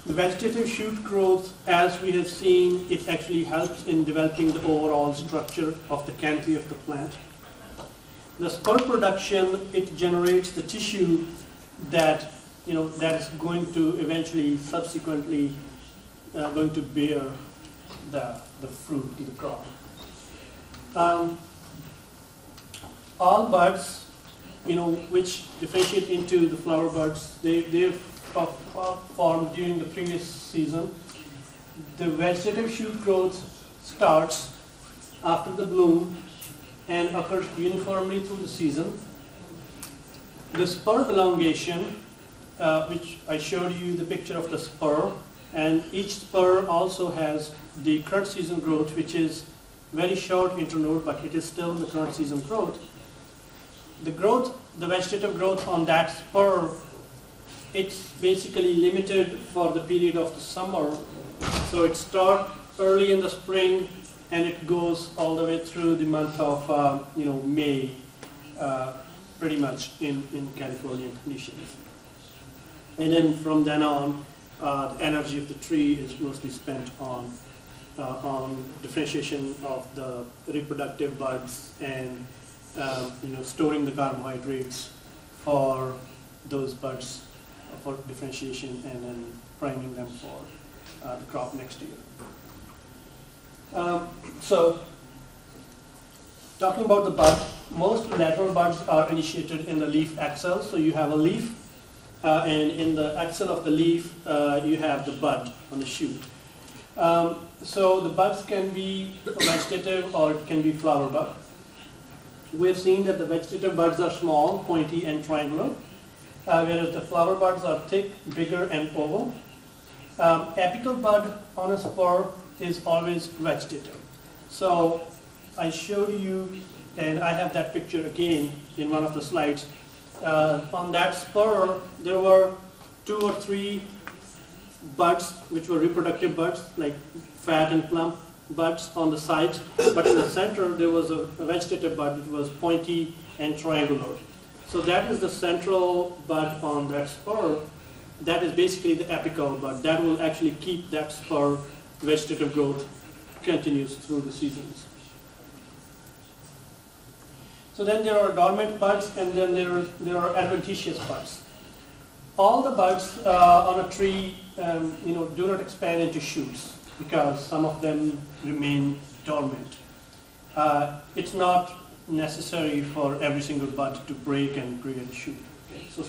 The vegetative shoot growth, as we have seen, it actually helps in developing the overall structure of the canopy of the plant. The spur production, it generates the tissue that, that is going to eventually, subsequently, going to bear the fruit, the crop. All buds, which differentiate into the flower buds, they formed during the previous season. The vegetative shoot growth starts after the bloom and occurs uniformly through the season. The spur elongation, which I showed you the picture of the spur, and each spur also has the current season growth, which is very short internode, but it is still the current season growth. The growth, the vegetative growth on that spur, it's basically limited for the period of the summer. So it starts early in the spring and it goes all the way through the month of May, pretty much in Californian conditions. And then from then on, the energy of the tree is mostly spent on differentiation of the reproductive buds and storing the carbohydrates for those buds for differentiation and then priming them for the crop next year. So, talking about the bud, most lateral buds are initiated in the leaf axil. So you have a leaf, and in the axil of the leaf, you have the bud on the shoot. So the buds can be vegetative or it can be flower bud. We've seen that the vegetative buds are small, pointy, and triangular, whereas the flower buds are thick, bigger, and oval. Apical bud on a spur is always vegetative. So I showed you, and I have that picture again in one of the slides. On that spur, there were 2 or 3 buds, which were reproductive buds, like fat and plump buds on the sides, but in the center there was a vegetative bud which was pointy and triangular. So that is the central bud on that spur. That is basically the apical bud. That will actually keep that spur vegetative growth continuous through the seasons. So then there are dormant buds, and then there are adventitious buds. All the buds on a tree do not expand into shoots because some of them remain dormant. It's not necessary for every single bud to break and create a shoot. Okay? So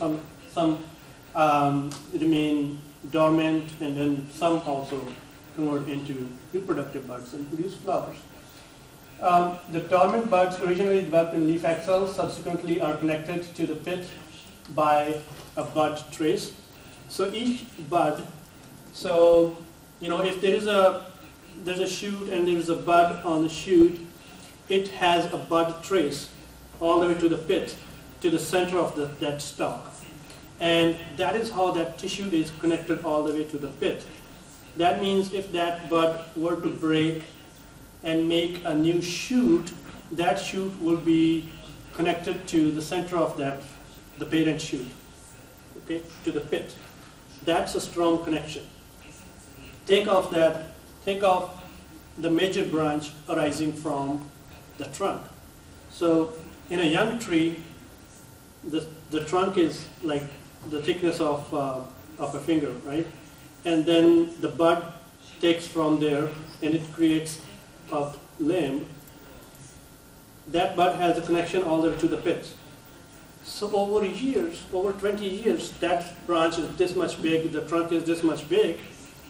some remain dormant, and then some also convert into reproductive buds and produce flowers. The dormant buds originally developed in leaf axils, subsequently are connected to the pith by a bud trace. So each bud, if there's a shoot and there's a bud on the shoot, it has a bud trace all the way to the pith, to the center of that stalk. And that is how that tissue is connected all the way to the pith. That means if that bud were to break and make a new shoot, that shoot will be connected to the center of the parent shoot, okay, to the pith. That's a strong connection. Take off the major branch arising from the trunk. So in a young tree, the trunk is like the thickness of a finger, right? And then the bud takes from there and it creates a limb. That bud has a connection all the way to the pith. So over years, over 20 years, that branch is this much big, the trunk is this much big,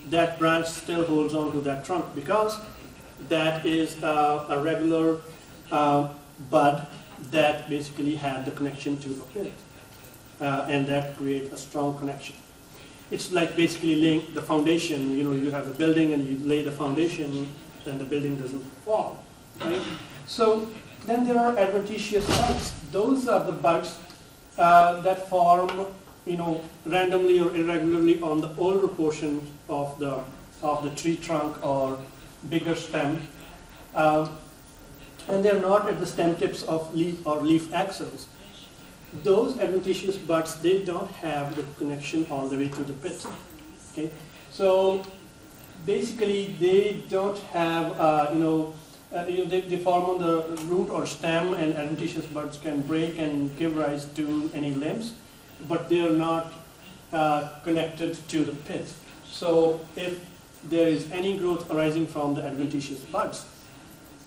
that branch still holds on to that trunk because that is a regular bud that basically had the connection to a pith. And that creates a strong connection. It's like basically laying the foundation. You have a building and you lay the foundation and the building doesn't fall. Right? So then there are adventitious buds. Those are the buds that form, randomly or irregularly on the older portion of the tree trunk or bigger stem, and they're not at the stem tips of leaf or leaf axils. Those adventitious buds, they don't have the connection all the way to the pith. Okay, So basically, they don't have, they form on the root or stem, and adventitious buds can break and give rise to any limbs, but they are not connected to the pith. So if there is any growth arising from the adventitious buds,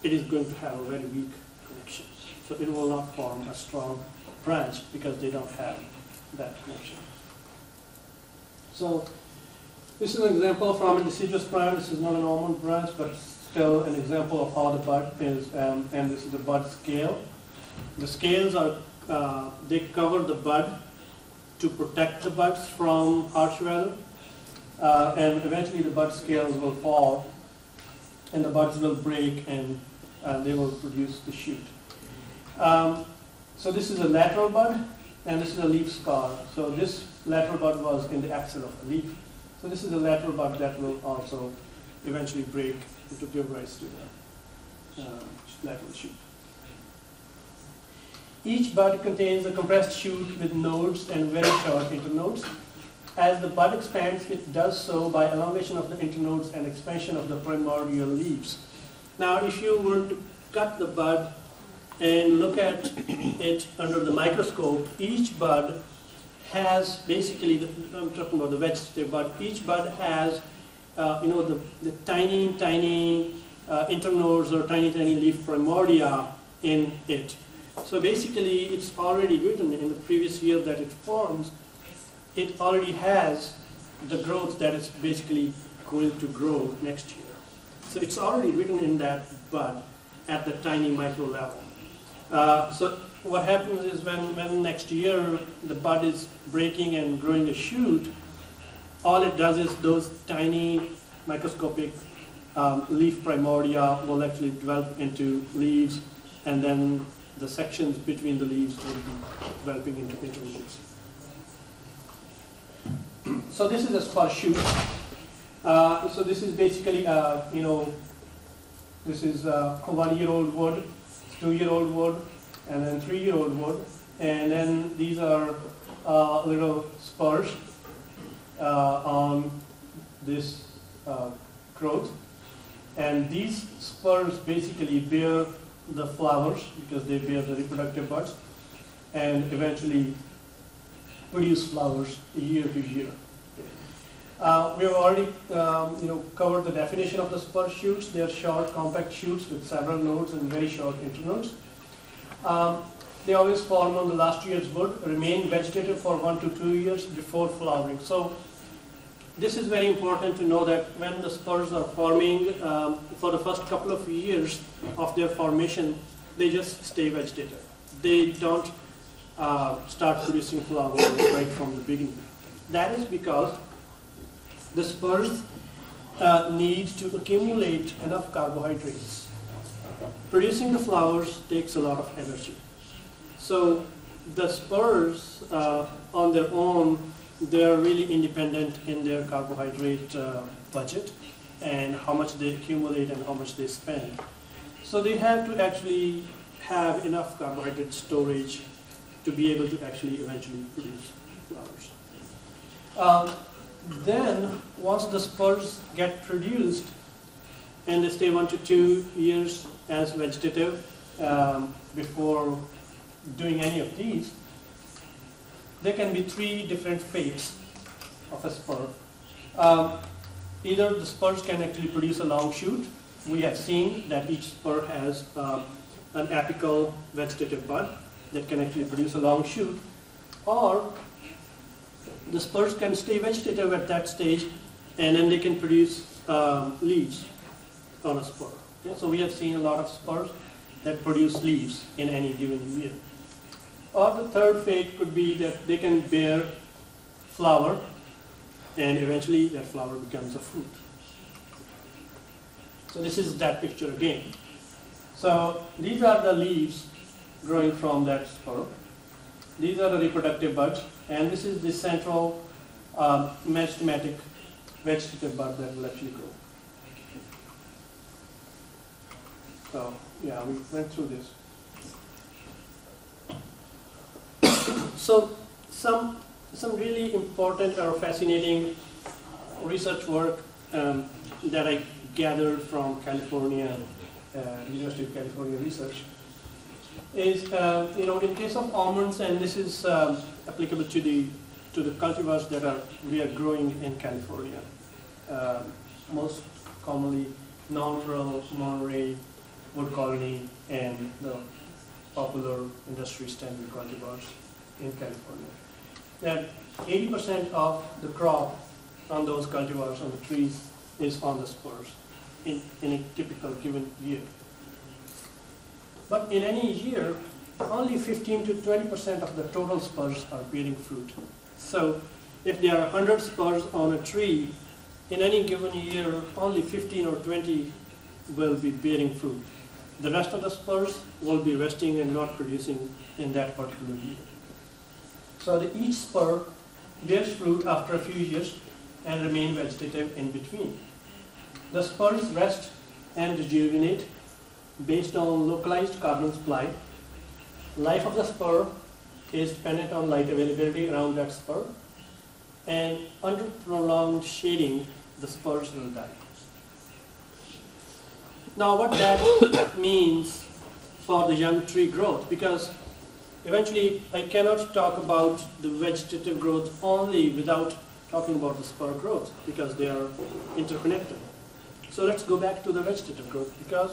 it is going to have a very weak connection. So it will not form a strong branch because they don't have that connection. So this is an example from a deciduous plant. This is not an almond branch, but still an example of how the bud is, and this is the bud scale. The scales are, they cover the bud to protect the buds from harsh weather, and eventually the bud scales will fall, and the buds will break, and they will produce the shoot. So this is a lateral bud, and this is a leaf scar. So this lateral bud was in the axil of the leaf. So this is a lateral bud that will also eventually break to give rise to the lateral shoot. Each bud contains a compressed shoot with nodes and very short internodes. As the bud expands, it does so by elongation of the internodes and expansion of the primordial leaves. Now, if you were to cut the bud and look at it under the microscope, each bud has basically, I'm talking about the vegetative bud, each bud has, the tiny internodes or tiny leaf primordia in it. So basically, it's already written in the previous year that it forms, it already has the growth that is basically going to grow next year. So it's already written in that bud at the tiny micro level. So what happens is when next year the bud is breaking and growing a shoot, all it does is those tiny microscopic leaf primordia will actually develop into leaves, and then the sections between the leaves will be developing into interleaves. So this is a spur shoot. So this is basically, this is a 1-year-old wood, 2-year-old wood, and then 3-year-old wood, and then these are little spurs on this growth, and these spurs basically bear the flowers because they bear the reproductive buds, and eventually produce flowers year to year. We have already covered the definition of the spur shoots. They are short, compact shoots with several nodes and very short internodes. They always form on the last year's wood, remain vegetative for 1 to 2 years before flowering. So this is very important to know that when the spurs are forming, for the first couple of years of their formation, they just stay vegetative. They don't start producing flowers right from the beginning. That is because the spurs need to accumulate enough carbohydrates. Producing the flowers takes a lot of energy. So the spurs on their own, they are really independent in their carbohydrate budget and how much they accumulate and how much they spend. So they have to actually have enough carbohydrate storage to be able to actually eventually produce flowers. Then, once the spurs get produced and they stay 1 to 2 years as vegetative before doing any of these, there can be 3 different fates of a spur. Either the spurs can actually produce a long shoot. We have seen that each spur has an apical vegetative bud that can actually produce a long shoot, or the spurs can stay vegetative at that stage, and then they can produce leaves on a spur. Okay? So we have seen a lot of spurs that produce leaves in any given year. Or the third fate could be that they can bear flower, and eventually that flower becomes a fruit. So this is that picture again. So these are the leaves growing from that spur. These are the reproductive buds, and this is the central meristematic vegetative bud that will actually grow. So yeah, we went through this. So some really important or fascinating research work that I gathered from California, University of California Research, is in case of almonds, and this is applicable to the cultivars that we are growing in California. Most commonly Nonpareil, Monterey, Wood Colony, and the popular industry standard cultivars in California. That 80% of the crop on those cultivars on the trees is on the spurs in a typical given year. But in any year, only 15 to 20% of the total spurs are bearing fruit. So if there are 100 spurs on a tree, in any given year, only 15 or 20 will be bearing fruit. The rest of the spurs will be resting and not producing in that particular year. So each spur bears fruit after a few years and remain vegetative in between. The spurs rest and rejuvenate based on localized carbon supply. Life of the spur is dependent on light availability around that spur, and under prolonged shading, the spurs will die. Now what that means for the young tree growth, because eventually I cannot talk about the vegetative growth only without talking about the spur growth, because they are interconnected. So let's go back to the vegetative growth, because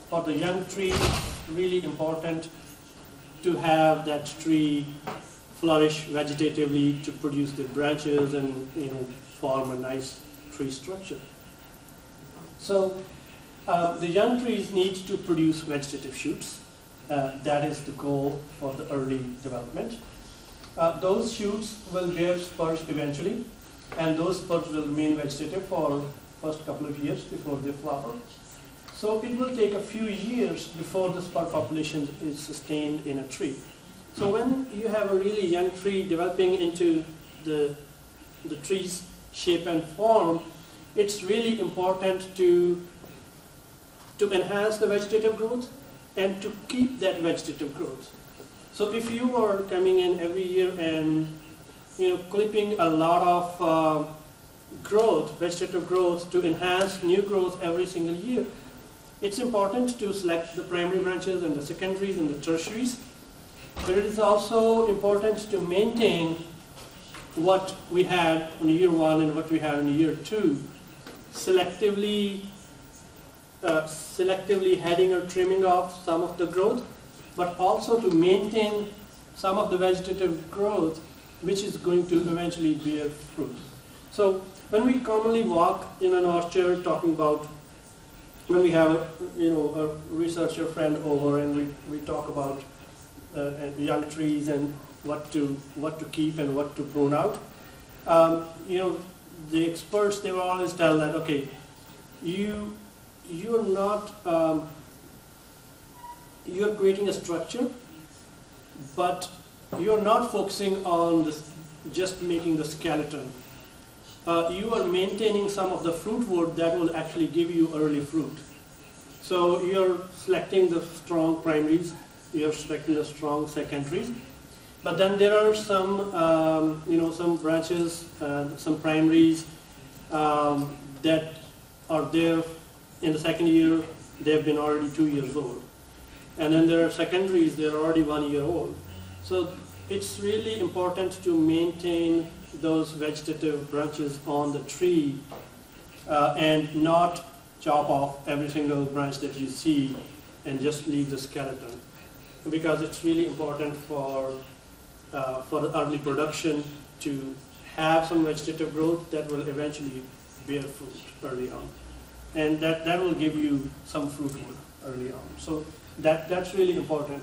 for the young tree, it's really important to have that tree flourish vegetatively to produce the branches and form a nice tree structure. So the young trees need to produce vegetative shoots. That is the goal for the early development. Those shoots will bear spurs eventually, and those spurs will remain vegetative for first couple of years before they flower. So it will take a few years before the spur population is sustained in a tree. So when you have a really young tree developing into the tree's shape and form, it's really important to enhance the vegetative growth and to keep that vegetative growth. So if you are coming in every year and clipping a lot of growth, vegetative growth, to enhance new growth every single year, it's important to select the primary branches and the secondaries and the tertiaries. But it is also important to maintain what we had in year one and what we had in year two, selectively heading or trimming off some of the growth, but also to maintain some of the vegetative growth which is going to eventually bear fruit. So when we commonly walk in an orchard talking about, when we have a researcher friend over and we talk about young trees and what to keep and what to prune out, the experts, they will always tell that, okay, you're not, you're creating a structure, but you're not focusing on just making the skeleton. You are maintaining some of the fruit wood that will actually give you early fruit. So you're selecting the strong primaries, you're selecting the strong secondaries, but then there are some, some branches, some primaries that are there in the second year. They've been already 2 years old, and then there are secondaries, they're already 1 year old. So it's really important to maintain those vegetative branches on the tree and not chop off every single branch that you see and just leave the skeleton, because it's really important for the early production to have some vegetative growth that will eventually bear fruit early on, and that will give you some fruit wood early on. So that's really important.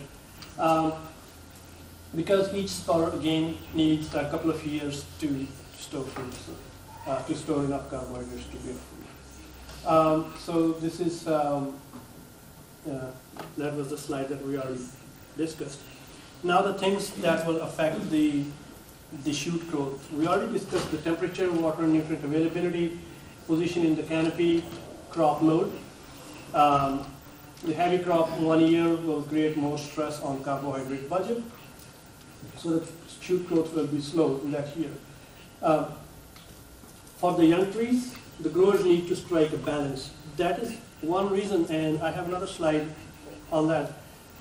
Because each spur again needs a couple of years to store fruit, to store enough carbohydrates to bear fruit. So this is, that was the slide that we already discussed. Now the things that will affect the shoot growth. We already discussed the temperature, water, nutrient availability, position in the canopy, crop load. The heavy crop 1 year will create more stress on carbohydrate budget, so the shoot growth will be slow in that year. for the young trees, the growers need to strike a balance. That is one reason, and I have another slide on that.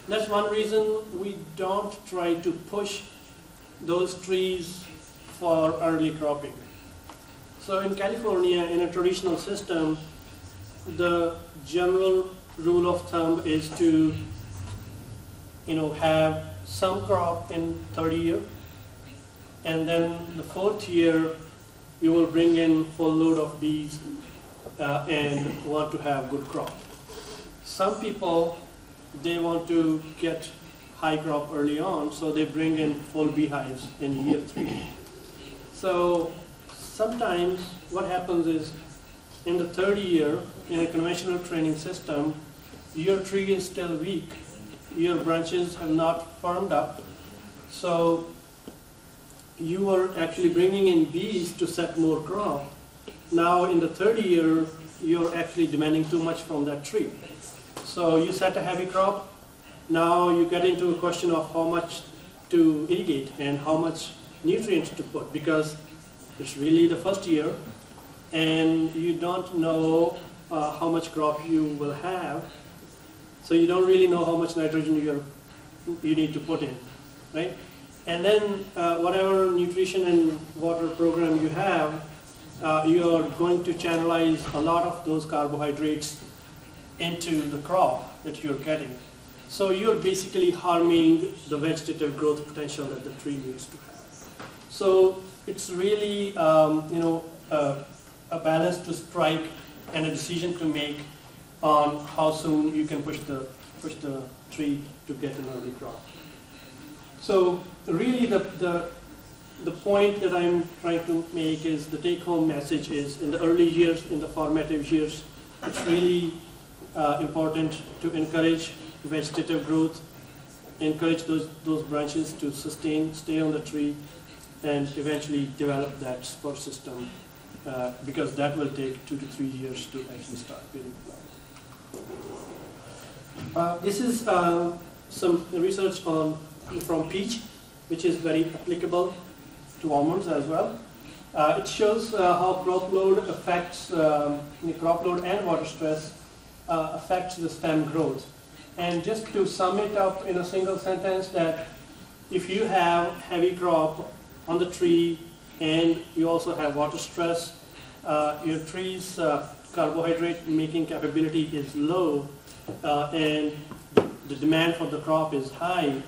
That's one reason we don't try to push those trees for early cropping. So in California, in a traditional system, the general rule of thumb is to, have some crop in third year, and then the fourth year you will bring in full load of bees and want to have good crop. Some people, they want to get high crop early on, so they bring in full beehives in year 3. So sometimes what happens is, in the third year, in a conventional training system, your tree is still weak. Your branches have not firmed up. So you are actually bringing in bees to set more crop. Now in the third year, you're actually demanding too much from that tree. So you set a heavy crop. Now you get into a question of how much to irrigate and how much nutrients to put, because it's really the first year and you don't know how much crop you will have. So you don't really know how much nitrogen you need to put in, right? And then whatever nutrition and water program you have, you are going to channelize a lot of those carbohydrates into the crop that you're getting. So you're basically harming the vegetative growth potential that the tree needs to have. So it's really a balance to strike and a decision to make on how soon you can push the tree to get an early crop. So really the point that I'm trying to make is, the take-home message is, in the early years, in the formative years, it's really important to encourage vegetative growth, encourage those branches to stay on the tree, and eventually develop that spur system, because that will take 2 to 3 years to actually start bearing flowers. This is some research from peach, which is very applicable to almonds as well. It shows how crop load affects, crop load and water stress affects the stem growth. And just to sum it up in a single sentence, that if you have heavy crop on the tree and you also have water stress, your tree's carbohydrate making capability is low, and the demand for the crop is high.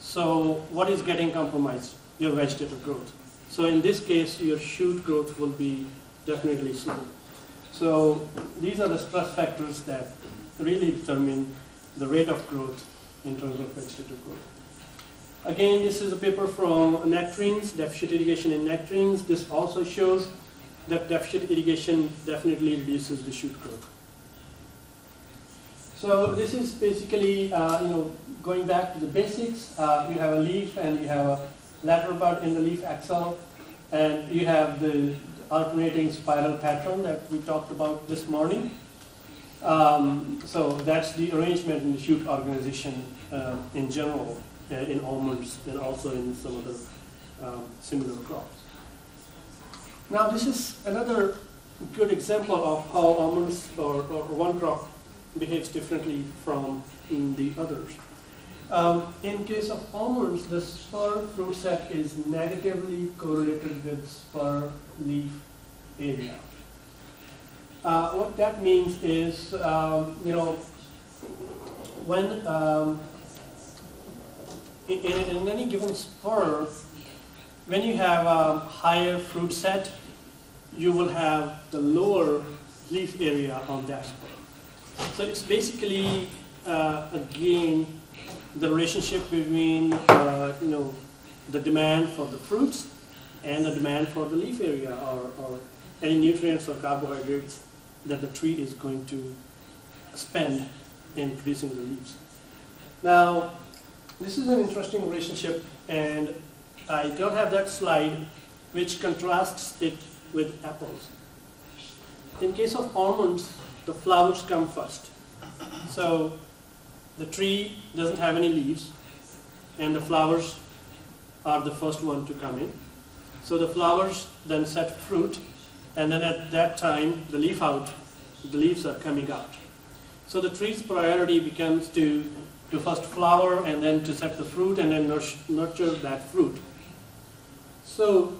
So what is getting compromised? Your vegetative growth. So in this case, your shoot growth will be definitely slow. So these are the stress factors that really determine the rate of growth in terms of vegetative growth. Again, this is a paper from nectarines, deficit irrigation in nectarines. This also shows that deficit irrigation definitely reduces the shoot growth. So this is basically, going back to the basics. You have a leaf and you have a lateral bud in the leaf axil, and you have the alternating spiral pattern that we talked about this morning. So that's the arrangement in the shoot organization in general, in almonds and also in some other similar crops. Now this is another good example of how almonds or one crop behaves differently from the others. In case of almonds, the spur fruit set is negatively correlated with spur leaf area. What that means is, when in any given spur, when you have a higher fruit set, you will have the lower leaf area on that spur. So it's basically, again, the relationship between the demand for the fruits and the demand for the leaf area, or any nutrients or carbohydrates that the tree is going to spend in producing the leaves. Now, this is an interesting relationship, and I don't have that slide, which contrasts it with apples. In case of almonds, the flowers come first. So the tree doesn't have any leaves, and the flowers are the first one to come in. So the flowers then set fruit, and then at that time, the leaves are coming out. So the tree's priority becomes to first flower and then to set the fruit and then nurture that fruit. So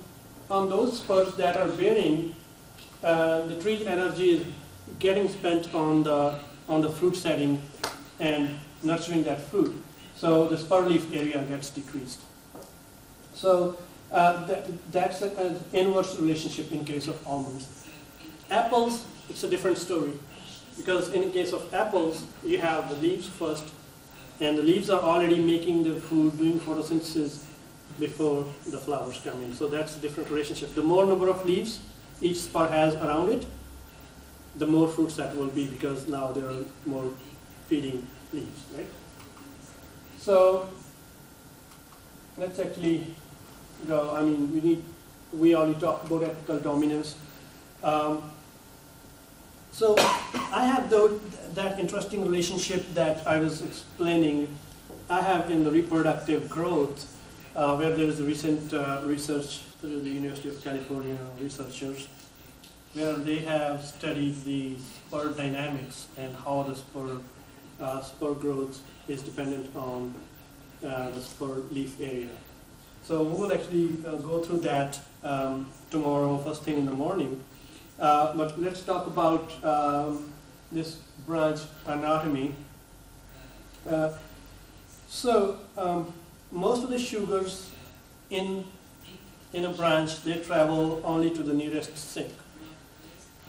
on those spurs that are bearing, the tree's energy is getting spent on the fruit setting and nurturing that fruit. So the spur leaf area gets decreased. So that's an inverse relationship in case of almonds. Apples, it's a different story. Because in the case of apples, you have the leaves first, and the leaves are already making the food, doing photosynthesis before the flowers come in. So that's a different relationship. The more number of leaves each spur has around it, the more fruits that will be, because now there are more feeding leaves, right? So let's actually go. I mean, we already talked about apical dominance. So I have that interesting relationship that I was explaining. I have in the reproductive growth, where there is a recent research through the University of California researchers, where they have studied the spur dynamics and how the spur growth is dependent on the spur leaf area. So we will actually go through that tomorrow, first thing in the morning. But let's talk about this branch anatomy. Most of the sugars in a branch, they travel only to the nearest sink.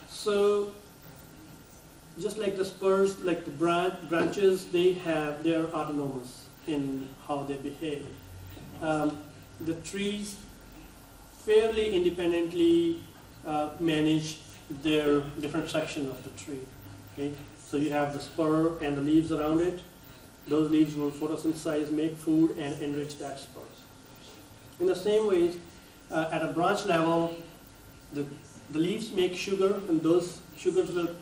So just like the spurs, like the branches, they are autonomous in how they behave. The trees fairly independently manage their different section of the tree. Okay? So you have the spur and the leaves around it. Those leaves will photosynthesize, make food, and enrich that spur. In the same way, at a branch level, the leaves make sugar, and those sugars will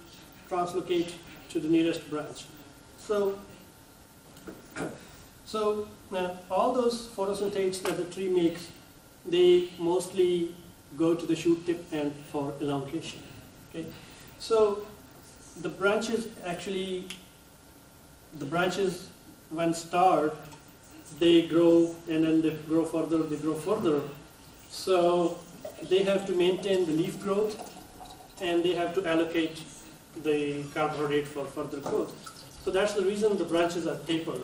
translocate to the nearest branch. So all those photosynthetes that the tree makes, they mostly go to the shoot tip and for elongation. Okay? So the branches when start, they grow and then they grow further. So they have to maintain the leaf growth and they have to allocate the carbohydrate for further growth. So that's the reason the branches are tapered.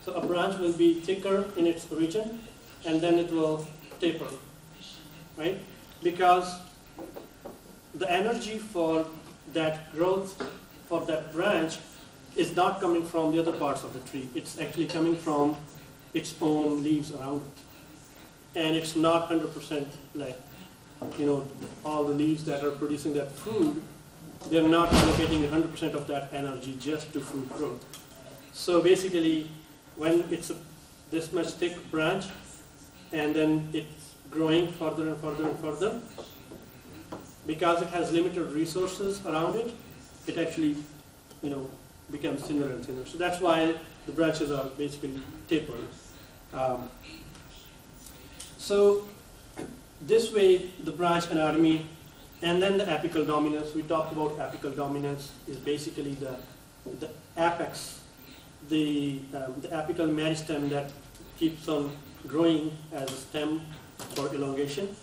So a branch will be thicker in its origin and then it will taper, right? Because the energy for that growth, for that branch, is not coming from the other parts of the tree. It's actually coming from its own leaves around it. And it's not 100% like, all the leaves that are producing that food, they're not allocating 100% of that energy just to food growth. So basically, when it's this much thick branch, and then it's growing further and further and further, because it has limited resources around it, it actually, becomes thinner and thinner. So that's why the branches are basically tapered. So this way, the branch anatomy, and then the apical dominance. We talked about apical dominance is basically the apex, the apical meristem that keeps on growing as a stem for elongation.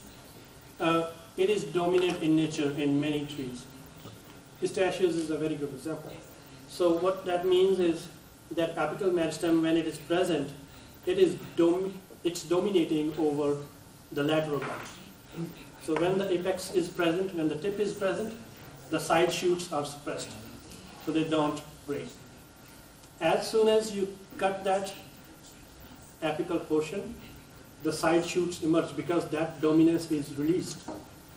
It is dominant in nature in many trees. Pistachios is a very good example. So what that means is that apical meristem, when it is present, it's dominating over the lateral buds. So when the apex is present, when the tip is present, the side shoots are suppressed, so they don't break. As soon as you cut that apical portion, the side shoots emerge because that dominance is released,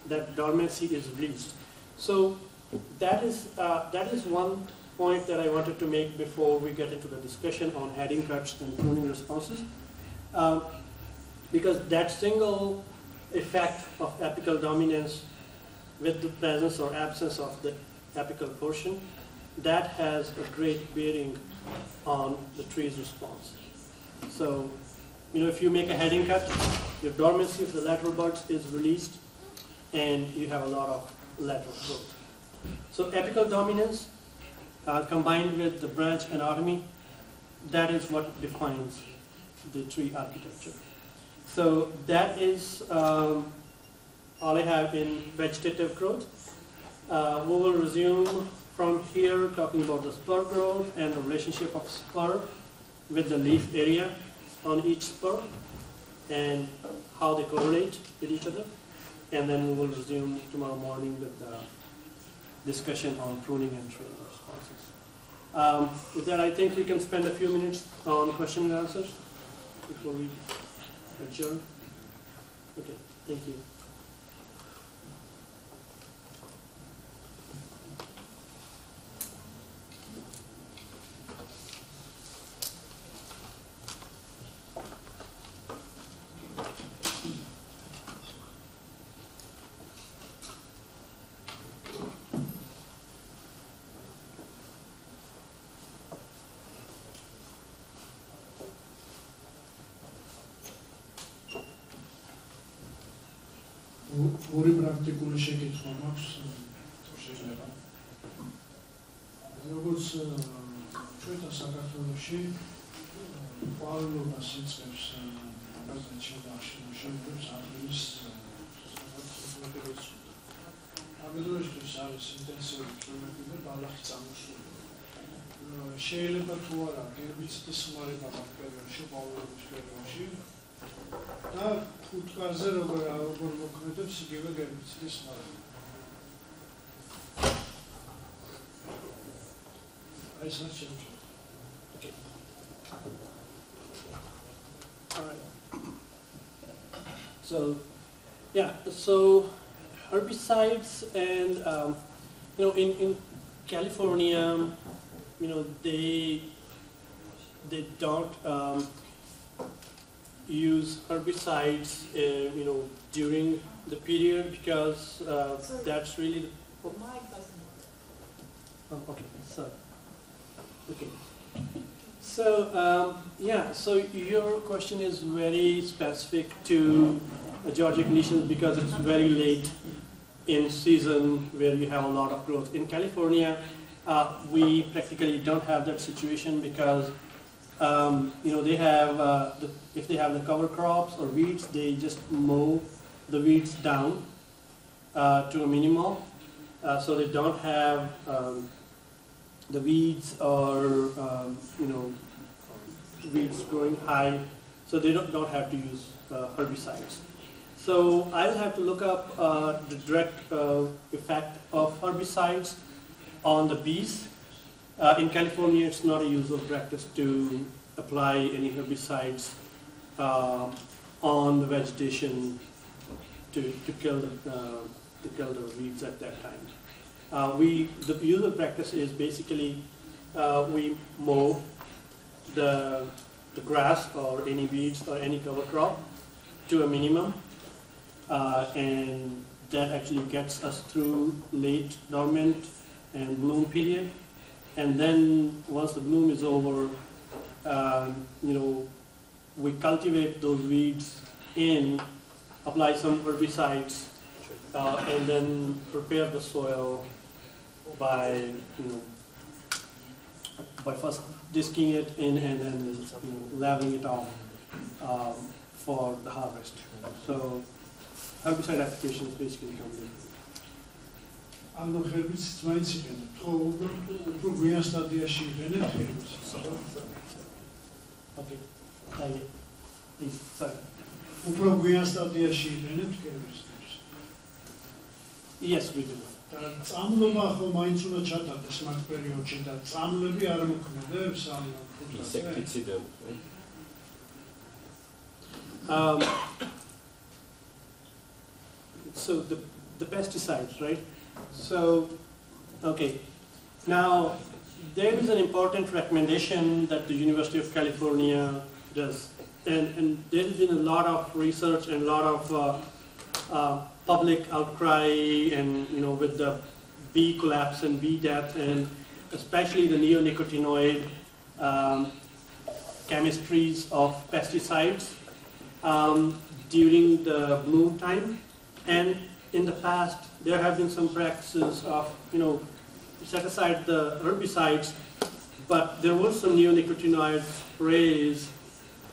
that dormancy is released. So that is one point that I wanted to make before we get into the discussion on heading cuts and pruning responses, because that single effect of apical dominance with the presence or absence of the apical portion, that has a great bearing on the tree's response. So, if you make a heading cut, your dormancy of the lateral buds is released, and you have a lot of lateral growth. So apical dominance combined with the branch anatomy, that is what defines the tree architecture. So that is all I have in vegetative growth. We will resume from here talking about the spur growth and the relationship of spur with the leaf area on each spur and how they correlate with each other. And then we will resume tomorrow morning with the discussion on pruning and trimming responses. With that, I think we can spend a few minutes on question and answers before we adjourn. Okay, thank you. ორი პრაქტიკული შეკითხვა მაქვს შეიძლება. როგორც ჩვენთან საქართველოში ყვავილობას იწყებს მაგაზინში და შეგვიძლია აღნიშნოს აგრონომისტის არის ინტენსიური ტრენინგი და ბალახი წამოსული. შეიძლება თუ არა გერბიციდის ხმარება ამ პერიოდში ყვავილობის პერიოდში და ხუთკარზე როგორ მოქმედებს იგივე გერბიციდის ხმარება. აი ეს არის შემიძლია. Okay. All right. So, yeah, so herbicides and, in California, they don't use herbicides, during the period because that's really. Oh, okay, so. Okay. So, so your question is very specific to Georgia conditions because it's very late in season where you have a lot of growth. In California, we practically don't have that situation because, they have, if they have the cover crops or weeds, they just mow the weeds down to a minimum. So they don't have the weeds or weeds growing high, so they don't have to use herbicides. So I'll have to look up the direct effect of herbicides on the bees. In California, it's not a usual practice to apply any herbicides on the vegetation to kill the weeds at that time. The usual practice is basically we mow the grass or any weeds or any cover crop to a minimum, and that actually gets us through late dormant and bloom period. And then once the bloom is over, we cultivate those weeds in, apply some herbicides, and then prepare the soil by first disking it in and then leveling it off for the harvest. So herbicide applications basically come in. ანუ herbicides მაინც იყენებთ, ხო, უფრო გვიან სტადიაში იყენებთ herbicides. Okay. Please, sorry. უფრო გვიან სტადიაში იყენებთ herbicides. Yes, we do. წამლობა ხო მაინც უნდა ჩატარდეს მაგ პერიოდში და წამლები არ მოქმედებს ამ ინსექტიციდები. So the pesticides, right? So, okay. Now, there is an important recommendation that the University of California does, and there has been a lot of research and a lot of public outcry, and with the bee collapse and bee death, and especially the neonicotinoid chemistries of pesticides during the bloom time. And in the past, there have been some practices of, set aside the herbicides, but there were some neonicotinoid sprays.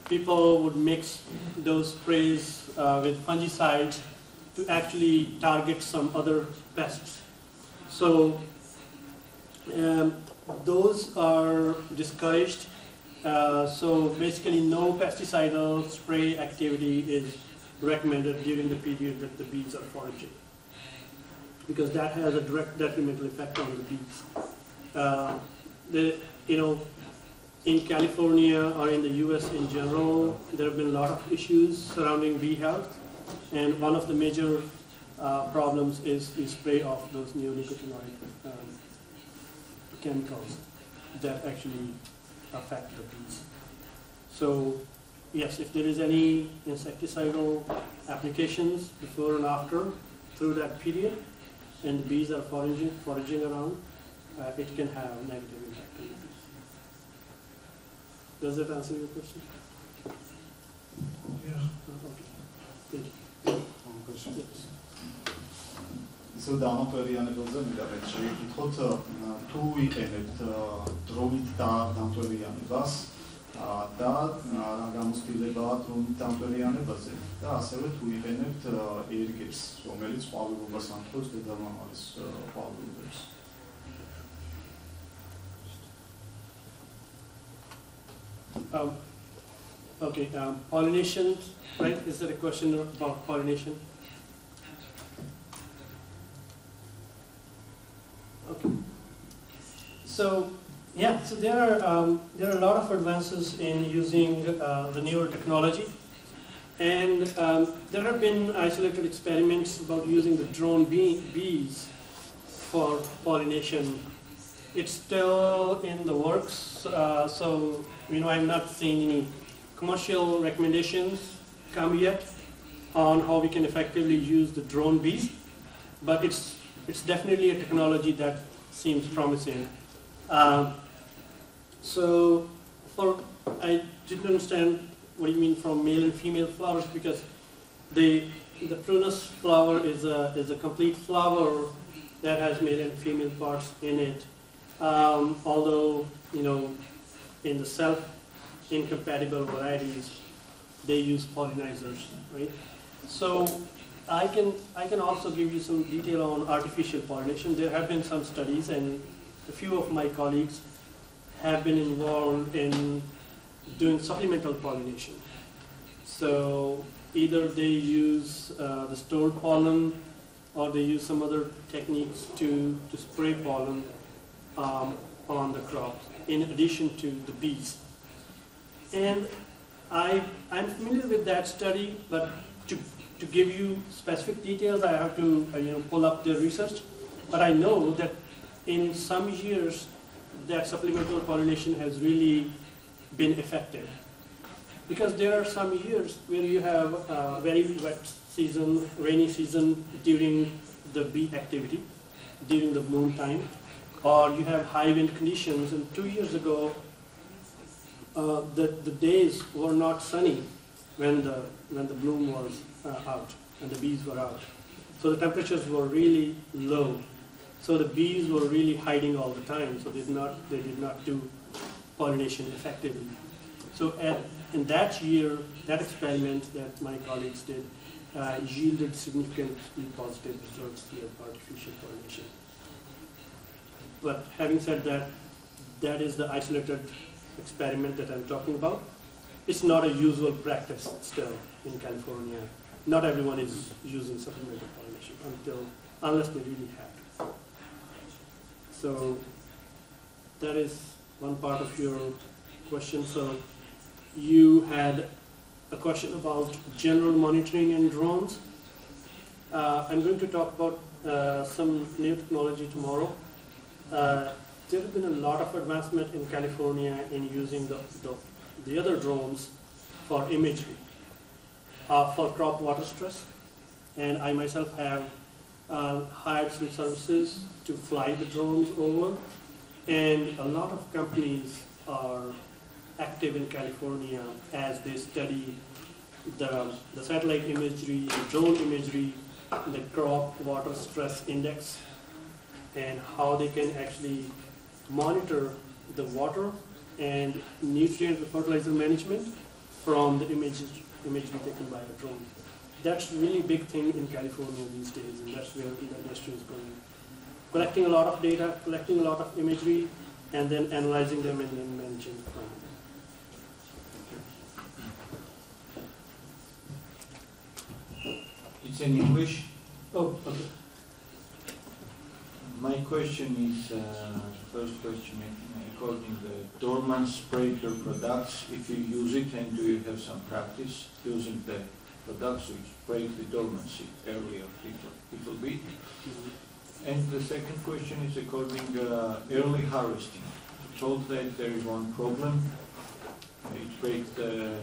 People would mix those sprays with fungicides to actually target some other pests. So those are discouraged. So basically no pesticidal spray activity is recommended during the period that the bees are foraging, because that has a direct detrimental effect on the bees. In California or in the US in general, there have been a lot of issues surrounding bee health, and one of the major problems is the spray of those neonicotinoid chemicals that actually affect the bees. So yes, if there is any insecticidal applications before and after through that period, and the bees are foraging around, it can have negative impact on the bees. Does that answer your question? Yeah. Okay. Thank you. One question. Yes. So დამტვერიანებელზე მინდა შეგეკითხოთ თუ ვიყენებთ დროით დამტვერიანებას და რა გამოცდილებაა დროით დამტვერიანებაზე და ასევე თუ ვიყენებთ ერგებს, რომელიც ყვავილობას ამხობს დედამამალის ყვავილებს. Okay, pollination, right? Is there a question about pollination? Okay. So there are a lot of advances in using the newer technology, and there have been isolated experiments about using the drone bees for pollination. It's still in the works, so I'm not seeing any commercial recommendations come yet on how we can effectively use the drone bees, but it's definitely a technology that seems promising. So I didn't understand what you mean from male and female flowers, because the prunus flower is a complete flower that has male and female parts in it. Although in the self-incompatible varieties, they use pollinizers, right? So I can also give you some detail on artificial pollination. There have been some studies, and a few of my colleagues have been involved in doing supplemental pollination. So either they use the stored pollen, or they use some other techniques to spray pollen on the crops, in addition to the bees. And I'm familiar with that study, but to give you specific details, I have to pull up the research. But I know that in some years, that supplemental pollination has really been effective. Because there are some years where you have a very wet season, rainy season during the bee activity, during the bloom time, or you have high wind conditions. And 2 years ago, the days were not sunny when the bloom was out and the bees were out. So the temperatures were really low. So the bees were really hiding all the time. So they did not do pollination effectively. So in that year, that experiment that my colleagues did yielded significantly positive results with artificial pollination. But having said that, that is the isolated experiment that I'm talking about. It's not a usual practice still in California. Not everyone is using supplemental pollination unless they really have. So that is one part of your question. So you had a question about general monitoring and drones. I'm going to talk about some new technology tomorrow. There has been a lot of advancement in California in using the other drones for imagery, for crop water stress. And I myself have hired some services to fly the drones over. And a lot of companies are active in California as they study the satellite imagery, the drone imagery the crop water stress index and how they can actually monitor the water and nutrient fertilizer management from the imagery taken by a drone. That's really big thing in California these days, and that's where the industry is going. Collecting a lot of data, collecting a lot of imagery, and then analyzing them and then managing from them. It's in English. Oh, okay. My question is, first question, according to the Dormant sprayer products, if you use it and do you have some practice using the products which break the dormancy earlier little bit? And the second question is according early harvesting. Told that there is one problem. It breaks the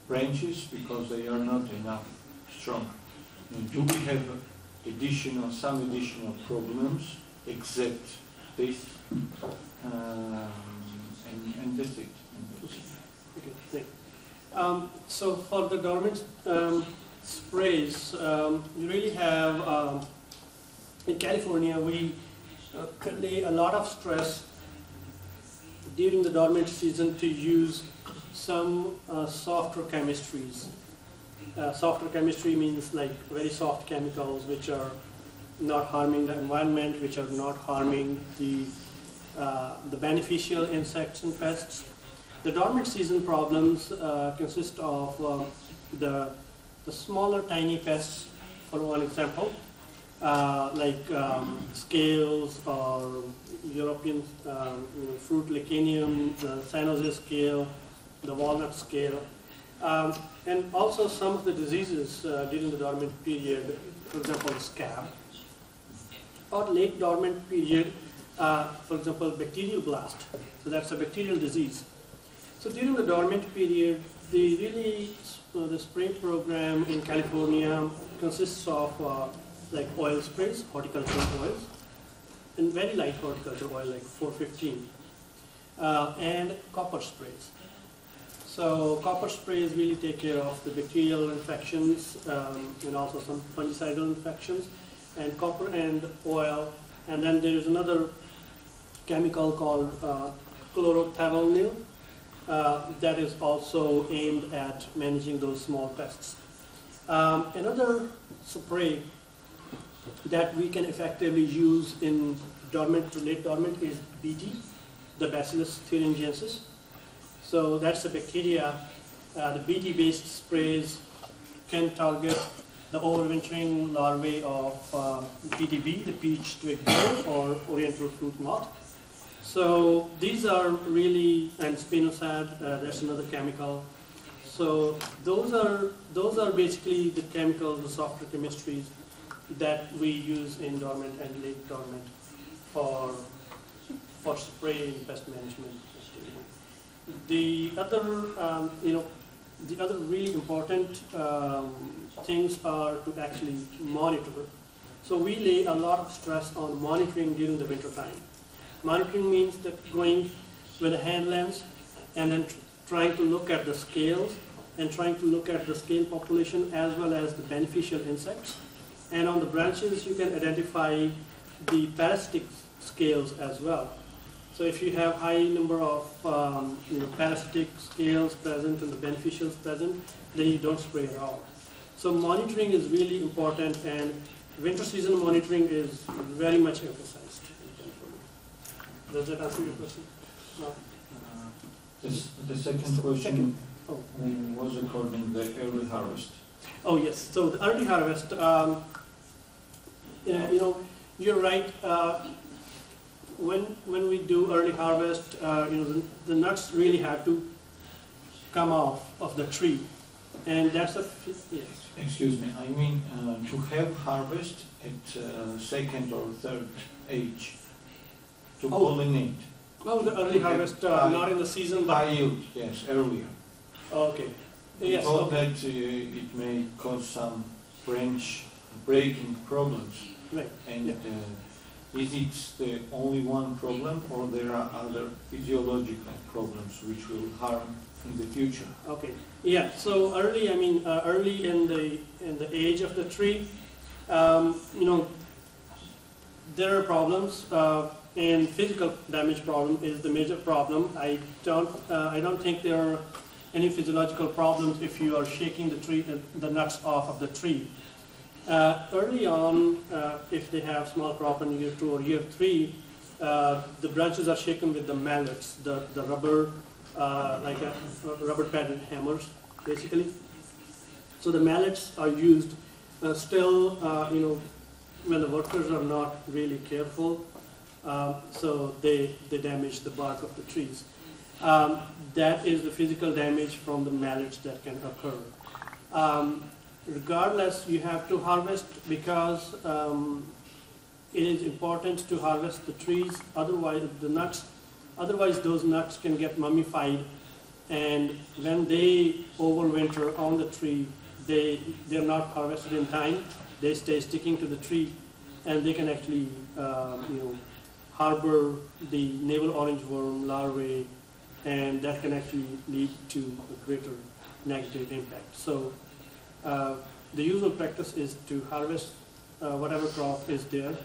branches because they are not enough strong. And do we have some additional problems except this? And that's it. Okay, thank you. So for the dormant sprays, you really have, in California, we lay a lot of stress during the dormant season to use some softer chemistries. Softer chemistry means like very soft chemicals which are not harming the environment, which are not harming the beneficial insects and pests. The dormant season problems consist of the smaller tiny pests, for one example, like scales or European fruit licinium, the San Jose scale, the walnut scale, and also some of the diseases during the dormant period, for example, scab, or late dormant period, for example, bacterial blast. So that's a bacterial disease. So during the dormant period, the spray program in California consists of like oil sprays, horticultural oils, and very light horticultural oil like 415, and copper sprays. So copper sprays really take care of the bacterial infections and also some fungicidal infections, and copper and oil. And then there is another chemical called chlorothalonil that is also aimed at managing those small pests. Another spray that we can effectively use in dormant to late dormant is BT, the Bacillus thuringiensis. So that's a bacteria. The BT-based sprays can target the overwintering larvae of PTB, the peach twig beetle, or oriental fruit moth. So these are really, and spinosad, that's another chemical. So those are basically the chemicals, the softer chemistries that we use in dormant and late dormant for spray and pest management. The other, the other really important things are to actually monitor. So we lay a lot of stress on monitoring during the winter time. Monitoring means that going with a hand lens and then trying to look at the scales and trying to look at the scale population as well as the beneficial insects. And on the branches, you can identify the parasitic scales as well. So if you have high number of parasitic scales present and the beneficials present, then you don't spray at all. So monitoring is really important, and winter season monitoring is very much emphasized. Does that answer your question? No. The second question was according to the early harvest. Oh yes, so the early harvest, you're right. When we do early harvest, the nuts really have to come off of the tree, and that's a yes. Excuse me. I mean to have harvest at second or third age to pollinate. Oh, the early harvest, not in the season, but high yield. Yes, earlier. Okay. Yes. Thought that it may cause some branch breaking problems. Right. And is it the only one problem, or there are other physiological problems which will harm in the future? Okay. Yeah. So early, early in the age of the tree, You know, there are problems, and physical damage problem is the major problem. I don't think there are any physiological problems if you are shaking the nuts off of the tree. Early on, if they have small crop in year 2 or year 3, the branches are shaken with the mallets, the rubber, like a rubber padded hammers, basically. So the mallets are used still, you know, when the workers are not really careful, so they damage the bark of the trees. That is the physical damage from the mallets that can occur. Regardless, you have to harvest because it is important to harvest the trees, otherwise those nuts can get mummified, and when they overwinter on the tree, they're not harvested in time. They stay sticking to the tree, and they can actually you know, harbor the navel orange worm larvae, and that can actually lead to a greater negative impact. So the usual practice is to harvest whatever crop is there,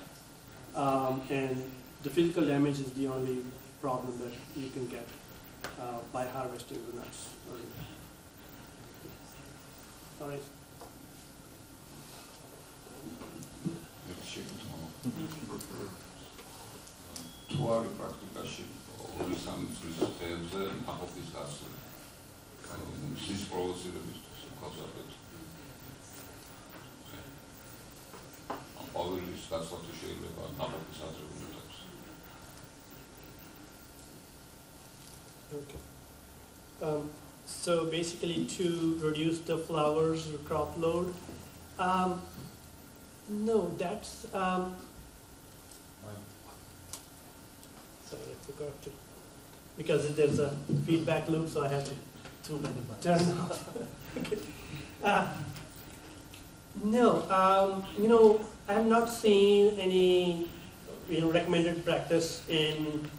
and the physical damage is the only problem that you can get by harvesting the nuts early. All right. თუარი პრაქტიკაში ორი სამი წლის წელზე ნაყოფის გასვლა. მის პროვოცირებისთვის ხალხად. ყოველის გასვლა შეიძლება ნაყოფის აზროვნებას. Okay. So basically, to reduce the flowers crop load. No, that's. Sorry, I forgot to. Because there's a feedback loop, so I have to turn it off. Okay. No, you know, I have not seen any, you know, recommended practice in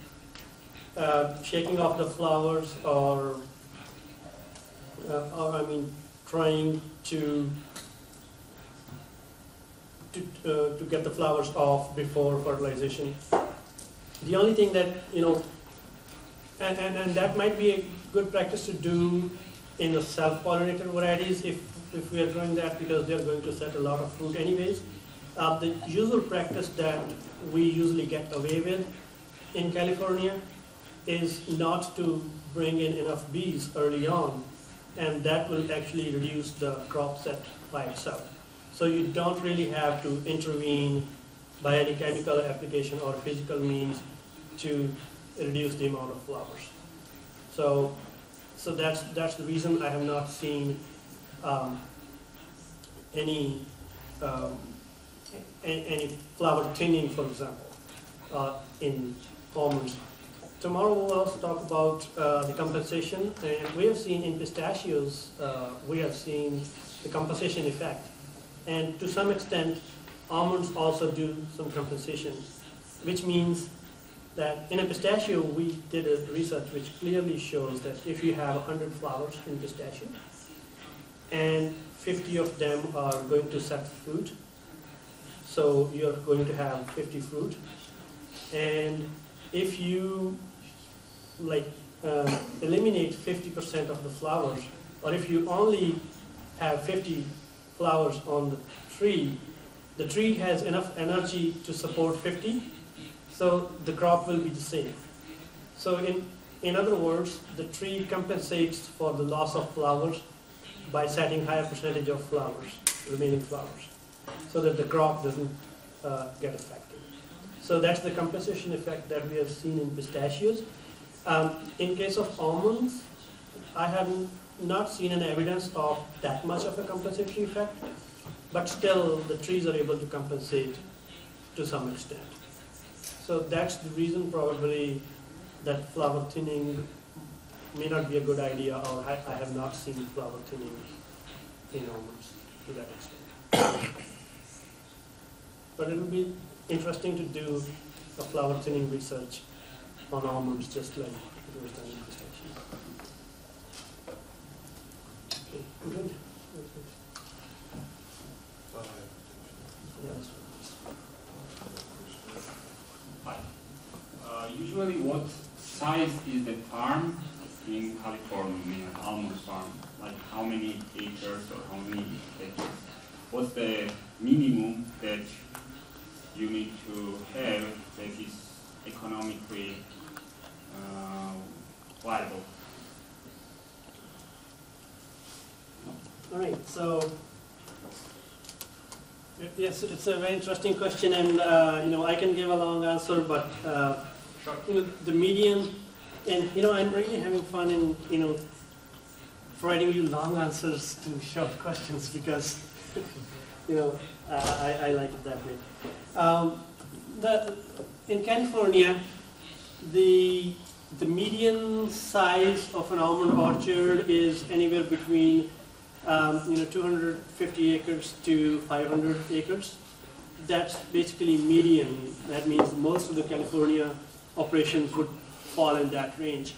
shaking off the flowers or I mean, trying to get the flowers off before fertilization. The only thing that, you know, and that might be a good practice to do in the self-pollinated varieties if we are doing that, because they're going to set a lot of fruit anyways. The usual practice that we usually get away with in California is not to bring in enough bees early on, and that will actually reduce the crop set by itself. So you don't really have to intervene by any chemical application or physical means to reduce the amount of flowers. So that's the reason I have not seen any flower thinning, for example, in almonds. Tomorrow we'll also talk about the compensation, and we have seen in pistachios, we have seen the compensation effect. And to some extent, almonds also do some compensation, which means that in a pistachio, we did a research which clearly shows that if you have 100 flowers in pistachio, and 50 of them are going to set fruit, so you're going to have 50 fruit. And if you eliminate 50% of the flowers, or if you only have 50 flowers on the tree has enough energy to support 50, so the crop will be the same. So in other words, the tree compensates for the loss of flowers by setting higher percentage of flowers, remaining flowers, so that the crop doesn't get affected. So that's the compensation effect that we have seen in pistachios. In case of almonds, I have not seen an evidence of that much of a compensatory effect, but still the trees are able to compensate to some extent. So that's the reason probably that flower thinning may not be a good idea, or I have not seen flower thinning in almonds to that extent. But it will be interesting to do a flower thinning research on almonds just like it was done in pistachios. Okay, good. Yeah. in California, almond farm, like how many acres or how many hectares? What's the minimum that you need to have that is economically viable? All right, so yes, it's a very interesting question, and I can give a long answer, but the median, and I'm really having fun in providing you long answers to short questions because I like it that way. In California, the median size of an almond orchard is anywhere between 250 acres to 500 acres. That's basically median. That means most of the California operations would fall in that range.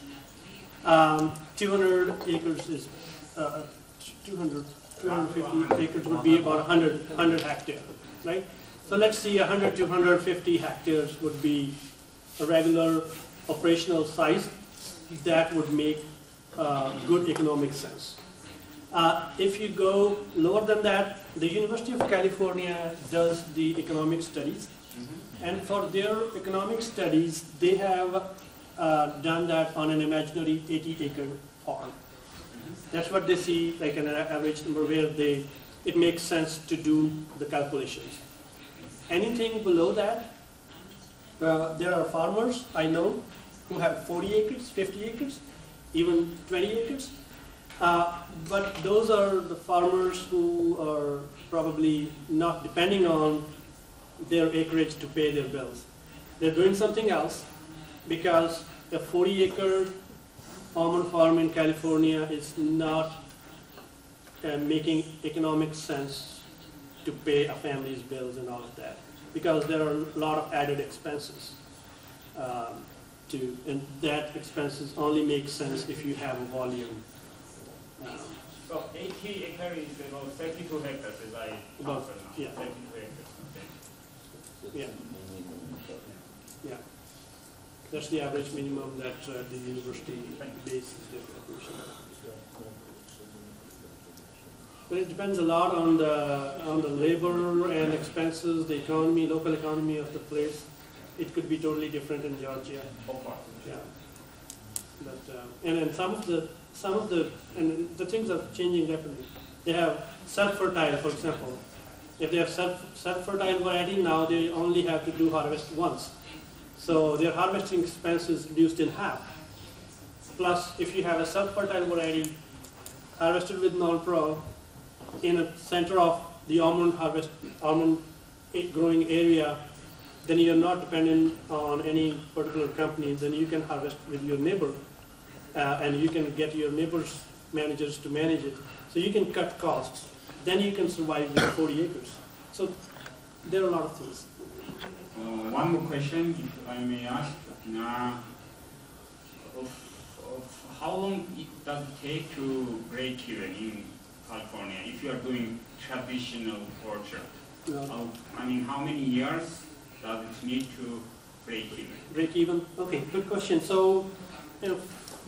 200 acres is 250 acres would be about 100 hectares, right? So let's see, 100 to 150 hectares would be a regular operational size that would make good economic sense. If you go lower than that, the University of California does the economic studies, and for their economic studies, they have done that on an imaginary 80-acre farm. That's what they see, like an average number where it makes sense to do the calculations. Anything below that, there are farmers I know who have 40 acres, 50 acres, even 20 acres. But those are the farmers who are probably not depending on their acreage to pay their bills. They're doing something else because a 40-acre almond farm in California is not making economic sense to pay a family's bills and all of that because there are a lot of added expenses. And that expenses only make sense if you have a volume. So 80 acres is about 32 hectares, as I About, answered now. yeah. 32 hectares. Okay. Yeah. Yeah. That's the average minimum that the university bases their calculation on. But it depends a lot on the labor and expenses, the economy, local economy of the place. It could be totally different in Georgia. Yeah. But and then some of the things are changing rapidly. They have self-fertile, for example. If they have self-fertile variety, now they only have to do harvest once. So their harvesting expense is reduced in half. Plus, if you have a self-fertile variety harvested with non-pro in a center of the almond growing area, then you're not dependent on any particular company. Then you can harvest with your neighbor, and you can get your neighbor's managers to manage it. So you can cut costs. Then you can survive with 40 acres. So there are a lot of things. One more question, if I may ask. How long does it take to break even in California if you are doing traditional orchard? I mean, how many years does it need to break even? Break even? Okay, good question. So,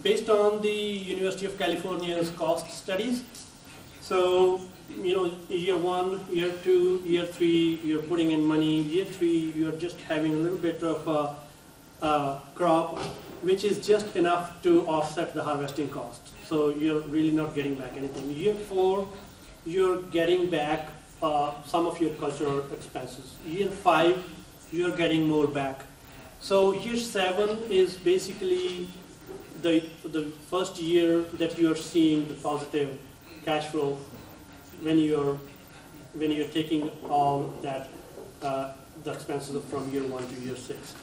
based on the University of California's cost studies, so year 1, year 2, year 3, you're putting in money. Year 3, you're just having a little bit of a crop, which is just enough to offset the harvesting cost. So you're really not getting back anything. Year 4, you're getting back some of your cultural expenses. Year 5, you're getting more back. So year 7 is basically the first year that you're seeing the positive cash flow when you're taking all that the expenses from year 1 to year 6.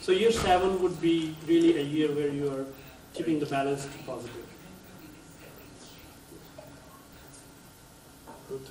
So year 7 would be really a year where you are keeping the balance positive. Good.